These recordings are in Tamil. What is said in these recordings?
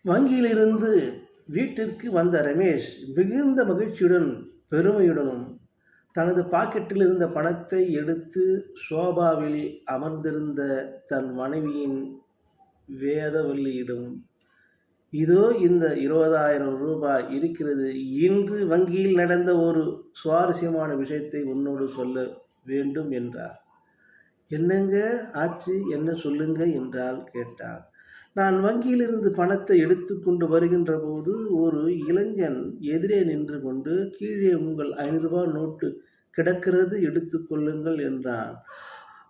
வங்கியிலிருந்து வீட்டிற்கு வந்த ரமேஷ் மிகுந்த மகிழ்ச்சியுடன் பெருமையுடனும் தனது பாக்கெட்டில் இருந்த பணத்தை எடுத்து சோபாவில் அமர்ந்திருந்த தன் மனைவியின் வேதவல்லியிடம், இதோ இந்த 20,000 ரூபாய் இருக்கிறது. இன்று வங்கியில் நடந்த ஒரு சுவாரஸ்யமான விஷயத்தை உன்னோடு சொல்ல வேண்டும் என்றார். என்னங்க ஆச்சு, என்ன சொல்லுங்க என்றால் கேட்டார். நான் வங்கியிலிருந்து பணத்தை எடுத்து கொண்டு வருகின்ற போது ஒரு இளைஞன் எதிரே நின்று கொண்டு, கீழே உங்கள் 500 ரூபாய் நோட்டு கிடக்கிறது, எடுத்து கொள்ளுங்கள் என்றான்.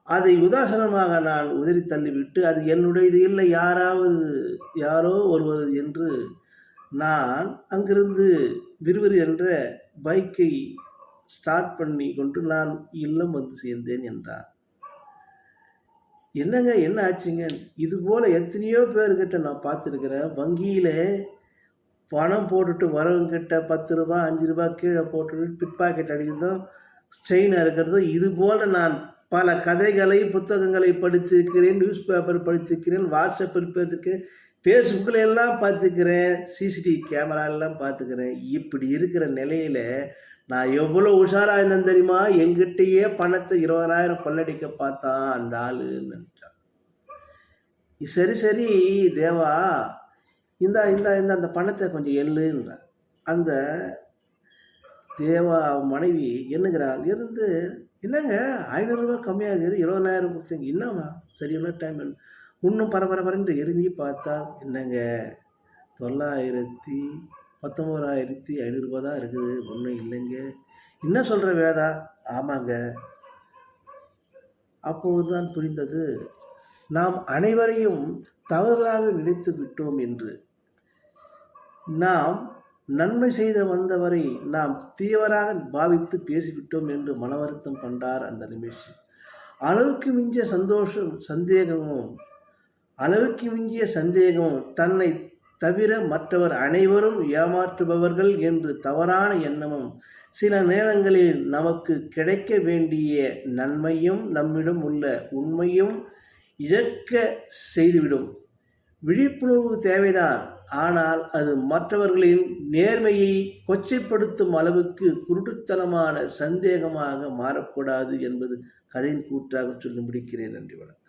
அதை உதாசனமாக நான் உதறி தள்ளிவிட்டு, அது என்னுடையது இல்லை, யாரோ ஒருவர் என்று நான் அங்கிருந்து விறுவிறு என்ற பைக்கை ஸ்டார்ட் பண்ணி கொண்டு நான் இல்லம் வந்து சேர்ந்தேன் என்றான். என்னங்க என்ன ஆச்சுங்க? இது போல் எத்தனையோ பேர்கிட்ட நான் பார்த்துருக்கிறேன். வங்கியில் பணம் போட்டுட்டு வரவங்கிட்ட 10 ரூபாய் 5 ரூபாய் கீழே போட்டுட்டு பிட் பாக்கெட் அடிக்கிறதும் செயின் இருக்கிறதும் இது போல் நான் பல கதைகளை புத்தகங்களை படித்திருக்கிறேன், நியூஸ் பேப்பர் படித்திருக்கிறேன், வாட்ஸ்அப்பில் பார்த்துருக்கிறேன், ஃபேஸ்புக்கில் எல்லாம் பார்த்துக்கிறேன், சிசிடிவி கேமராலெல்லாம் பார்த்துக்கிறேன். இப்படி இருக்கிற நிலையில் நான் எவ்வளோ உஷாராக இருந்தேன் தெரியுமா? எங்கிட்டயே பணத்தை 20,000 கொள்ளடிக்க பார்த்தான் அந்த ஆளுன்னு. சரி சரி தேவா, இந்த இந்த இந்த அந்த பணத்தை கொஞ்சம் எள்ளுன்ற அந்த தேவா மனைவி என்னங்கிறாள் இருந்து, என்னங்க 500 ரூபாய் கம்மியாகுது, 20,000 கொடுத்தீங்க, என்னம்மா சரியான டைம் இன்னும் பரபரப்பரன்று எரிஞ்சு பார்த்தா என்னங்க 19,500 ரூபாய் தான் இருக்குது, ஒன்றும் இல்லைங்க. என்ன சொல்கிற வேதா? ஆமாங்க. அப்பொழுதுதான் புரிந்தது, நாம் அனைவரையும் தவறுதலாக நினைத்து விட்டோம் என்று. நாம் நன்மை செய்த வந்தவரை நாம் தீவிராக பாவித்து பேசிவிட்டோம் என்று மன வருத்தம் கொண்டார் அந்த ரமேஷ். அளவுக்கு மிஞ்சிய சந்தேகமும் தன்னை தவிர மற்றவர் அனைவரும் ஏமாற்றுபவர்கள் என்று தவறான எண்ணமும் சில நேரங்களில் நமக்கு கிடைக்க வேண்டிய நன்மையும் நம்மிடம் உள்ள உண்மையும் இழக்க செய்துவிடும். விழிப்புணர்வு தேவைதான், ஆனால் அது மற்றவர்களின் நேர்மையை கொச்சைப்படுத்தும் அளவுக்கு குருட்டுத்தனமான சந்தேகமாக மாறக்கூடாது என்பது கதையின் கூற்றாக சொல்லி முடிக்கிறேன். நன்றி, வணக்கம்.